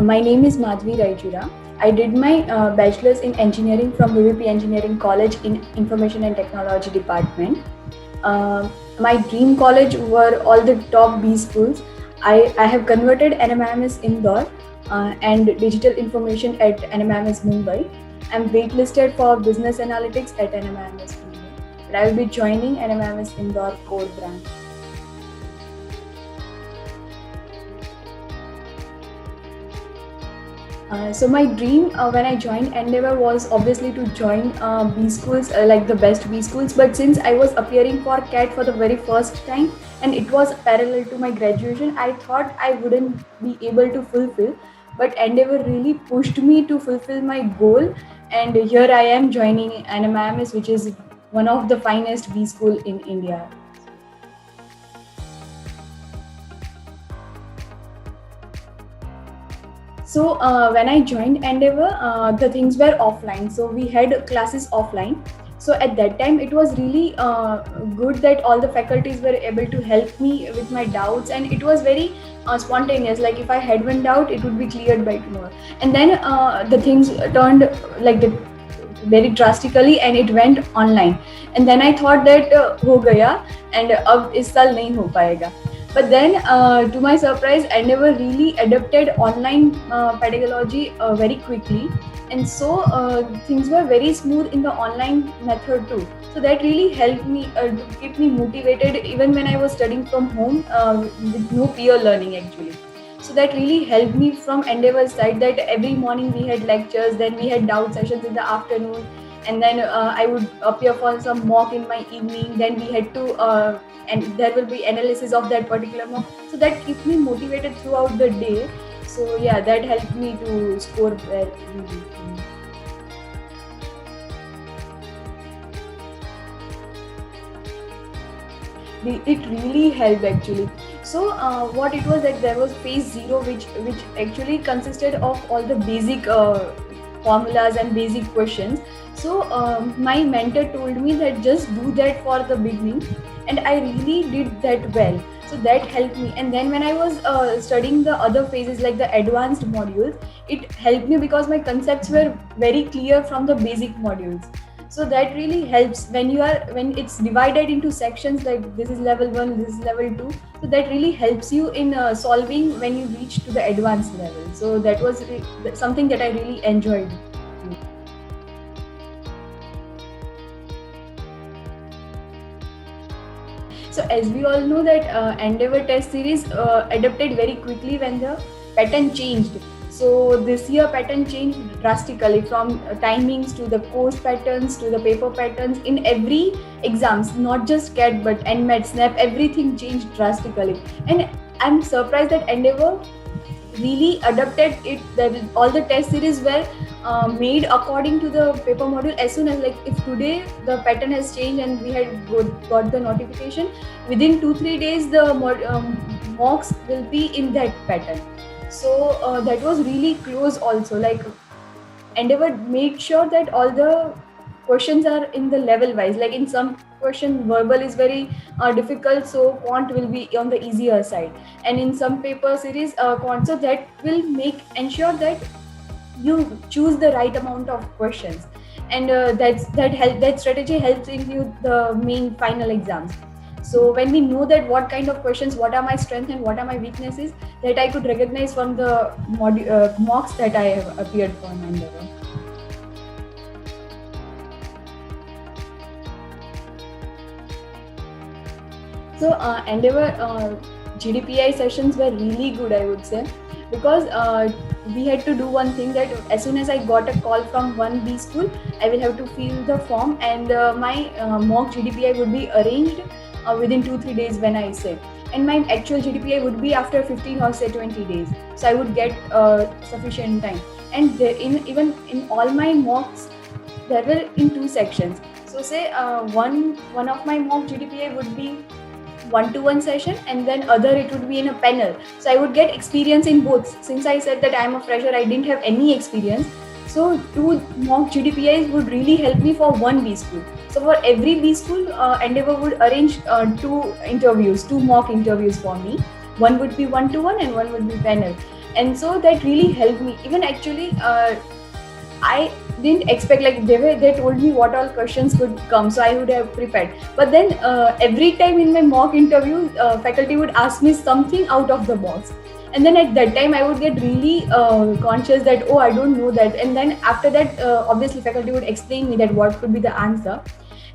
My name is Madhvi Raichura. I did my bachelor's in engineering from VVP Engineering College in Information and Technology Department. My dream college were all the top B schools. I have converted NMIMS Indore and Digital Information at NMIMS Mumbai. I'm waitlisted for Business Analytics at NMIMS Mumbai. But I will be joining NMIMS Indore core branch. So my dream when I joined Endeavour was obviously to join B schools, like the best B schools. But since I was appearing for CAT for the very first time and it was parallel to my graduation, I thought I wouldn't be able to fulfill. But Endeavour really pushed me to fulfill my goal, and here I am joining NMIMS, which is one of the finest B school in India. So when I joined Endeavour, the things were offline. So we had classes offline. So at that time, it was really good that all the faculties were able to help me with my doubts, and it was very spontaneous. Like if I had one doubt, it would be cleared by tomorrow. And then the things turned like the very drastically, and it went online. And then I thought that हो गया and अब इस साल नहीं हो पाएगा. But then, to my surprise, Endeavour really adapted online pedagogy very quickly, and so things were very smooth in the online method too. So that really helped me to keep me motivated even when I was studying from home with no peer learning actually. So that really helped me from Endeavour's side, that every morning we had lectures, then we had doubt sessions in the afternoon, and then I would appear for some mock in my evening. Then we had to and there will be analysis of that particular mock. So that kept me motivated throughout the day. So yeah, that helped me to score well. It really helped actually. So what it was that there was phase 0, which actually consisted of all the basic formulas and basic questions. So my mentor told me that just do that for the beginning, and I really did that well. So that helped me. And then when I was studying the other phases like the advanced modules, it helped me because my concepts were very clear from the basic modules. So that really helps when it's divided into sections, like this is level 1, this is level 2. So that really helps you in solving when you reach to the advanced level. So that was something that I really enjoyed. So as we all know that Endeavour test series adapted very quickly when the pattern changed. So this year pattern changed drastically, from timings to the course patterns to the paper patterns in every exams, not just CAT but NMAT, SNAP, everything changed drastically. And I'm surprised that Endeavour really adapted it, that all the test series were made according to the paper module. As soon as, like, if today the pattern has changed and we had got the notification, within 2-3 days the mocks will be in that pattern. So that was really close also. Like Endeavour made sure that all the questions are in the level wise. Like in some question, verbal is very difficult, so quant will be on the easier side. And in some paper series, quant, so that will ensure that you choose the right amount of questions. And that strategy helps in the main final exams. So when we know that what kind of questions, what are my strengths and what are my weaknesses, that I could recognize from the mocks that I have appeared for Endeavour. So Endeavour GDPI sessions were really good, I would say, because we had to do one thing, that as soon as I got a call from one B school, I will have to fill the form, and my mock GDPI would be arranged within 2-3 days when I say, and my actual GDPI would be after 15 or say 20 days. So I would get sufficient time. And even in all my mocks, there were in 2 sections. So say one of my mock GDPI would be 1-to-1 session, and then other it would be in a panel. So I would get experience in both. Since I said that I'm a fresher, I didn't have any experience. So 2 mock GDPIs would really help me for one B school. So for every B school, Endeavour would arrange 2 mock interviews for me. One would be 1-to-1 and one would be panel. And so that really helped me. Even actually, I didn't expect, like they told me what all questions could come, so I would have prepared. But then every time in my mock interview, faculty would ask me something out of the box, and then at that time I would get really conscious that, oh, I don't know that. And then after that, obviously faculty would explain me that what could be the answer.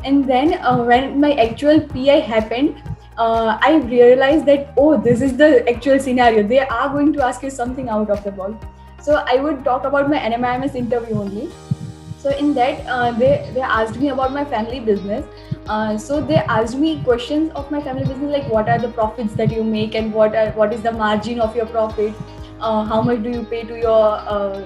And then when my actual PI happened, I realized that, oh, this is the actual scenario. They are going to ask you something out of the box. So I would talk about my NMIMS interview only. So in that, they asked me about my family business. So they asked me questions of my family business, like what are the profits that you make, and what is the margin of your profit, how much do you pay to your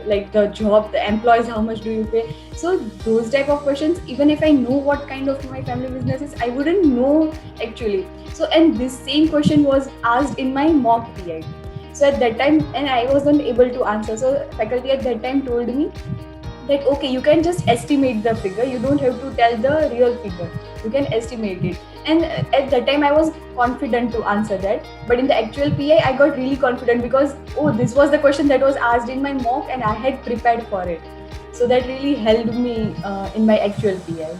like the job, the employees, how much do you pay. So those type of questions, even if I know what kind of my family business is, I wouldn't know actually. So, and this same question was asked in my mock PI. So at that time, and I wasn't able to answer. So faculty at that time told me that, okay, you can just estimate the figure, you don't have to tell the real figure, you can estimate it. And at that time I was confident to answer that, but in the actual PI I got really confident, because, oh, this was the question that was asked in my mock and I had prepared for it. So that really helped me in my actual PI.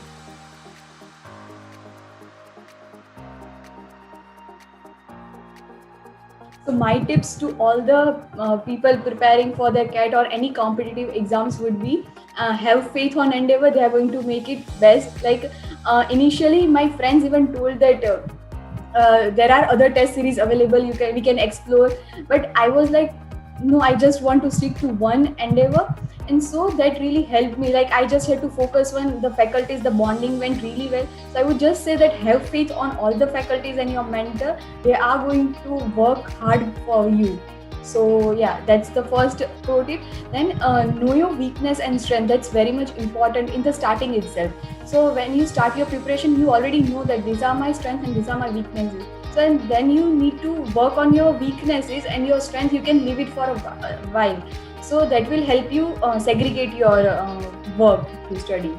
So my tips to all the people preparing for their CAT or any competitive exams would be, have faith on Endeavour. They are going to make it best. Like initially, my friends even told that there are other test series available. We can explore. But I was like, no, I just want to stick to one Endeavour. And so that really helped me. Like I just had to focus on the faculties, the bonding went really well. So I would just say that have faith on all the faculties and your mentor. They are going to work hard for you. So yeah, that's the first pro tip. Then know your weakness and strength. That's very much important in the starting itself. So when you start your preparation, you already know that these are my strengths and these are my weaknesses. So and then you need to work on your weaknesses, and your strength you can leave it for a while. So that will help you segregate your work to study.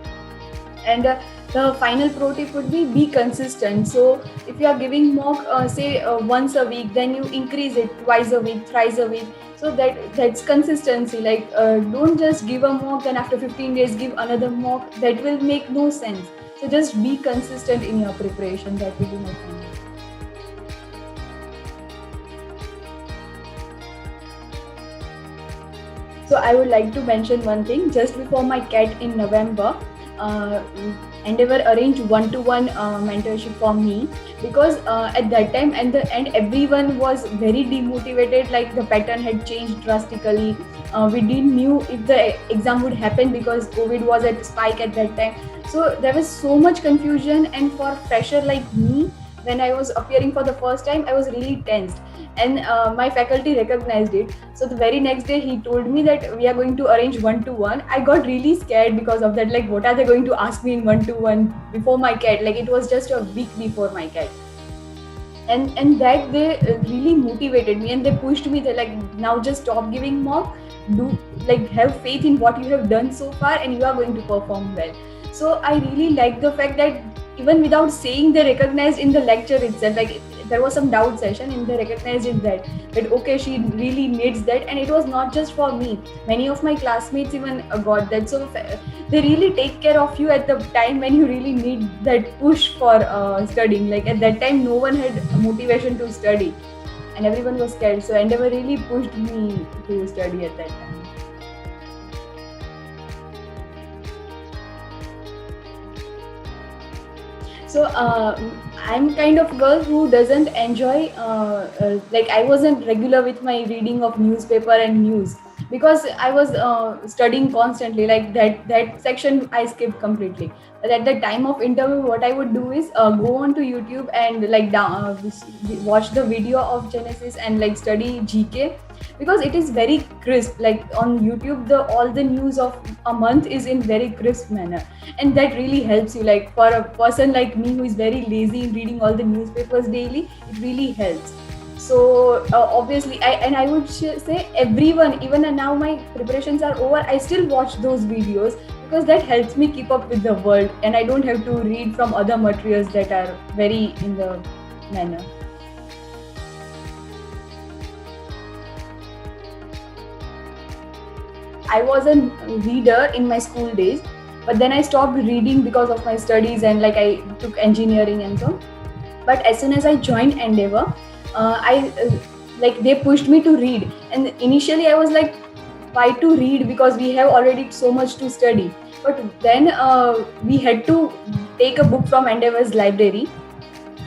And the final pro tip would be consistent. So if you are giving mock say once a week, then you increase it twice a week, thrice a week. So that's consistency. Like don't just give a mock, then after 15 days give another mock. That will make no sense. So just be consistent in your preparation. That will be my point. So I would like to mention one thing. Just before my CAT in November, Endeavour arranged one-to-one mentorship for me, because at that time and everyone was very demotivated. Like the pattern had changed drastically. We didn't knew if the exam would happen, because COVID was at spike at that time. So there was so much confusion, and for fresher like me, when I was appearing for the first time, I was really tensed. And my faculty recognized it. So the very next day he told me that we are going to arrange one-to-one. I got really scared because of that. Like, what are they going to ask me in one-to-one before my CAT? Like, it was just a week before my CAT. And that they really motivated me, and they pushed me. They're like, now just stop giving mock, do like have faith in what you have done so far, and you are going to perform well. So I really like the fact that even without saying, they recognized in the lecture itself. Like there was some doubt session and they recognized in that okay, she really needs that. And it was not just for me, many of my classmates even got that. So they really take care of you at the time when you really need that push for studying. Like at that time no one had motivation to study and everyone was scared, so Endeavour really pushed me to study at that time. So I'm kind of girl who doesn't enjoy like I wasn't regular with my reading of newspaper and news, because I was studying constantly. Like that section I skipped completely. But at the time of interview, what I would do is go on to YouTube and like watch the video of Genesis and like study GK, because it is very crisp. Like on YouTube, all the news of a month is in very crisp manner, and that really helps you. Like for a person like me who is very lazy in reading all the newspapers daily, it really helps. So obviously, I would say everyone, even now my preparations are over, I still watch those videos, because that helps me keep up with the world, and I don't have to read from other materials that are very in the manner. I was a reader in my school days, but then I stopped reading because of my studies, and like I took engineering and so. But as soon as I joined Endeavor, I like they pushed me to read, and initially I was like, why to read, because we have already so much to study. But then we had to take a book from Endeavor's library,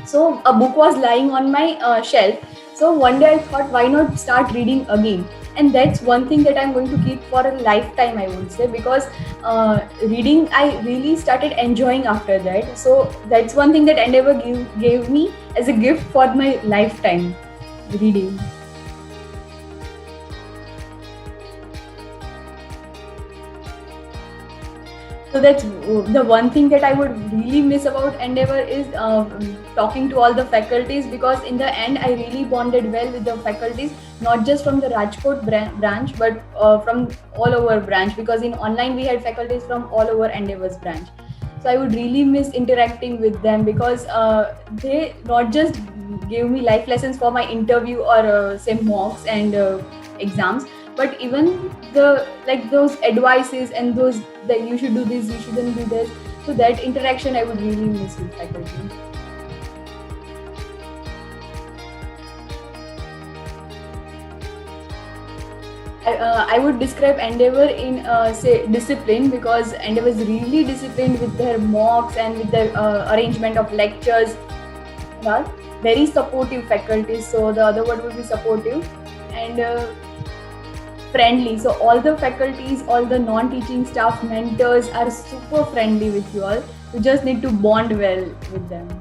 so a book was lying on my shelf. So one day I thought, why not start reading again? And that's one thing that I'm going to keep for a lifetime, I would say, because reading I really started enjoying after that. So that's one thing that Endeavor gave me as a gift for my lifetime, reading. So that's the one thing that I would really miss about Endeavor is talking to all the faculties, because in the end I really bonded well with the faculties, not just from the Rajkot branch, but from all over branch, because in online we had faculties from all over Endeavor's branch. So I would really miss interacting with them, because they not just gave me life lessons for my interview or say mocks and exams, but even the like those advices and those that you should do this, you shouldn't do this. So that interaction I would really miss with faculty. I would describe Endeavor in say discipline, because Endeavor is really disciplined with their mocks and with their arrangement of lectures. Well, very supportive faculty. So the other word would be supportive, and friendly. So all the faculties, all the non-teaching staff, mentors are super friendly with you all. You just need to bond well with them.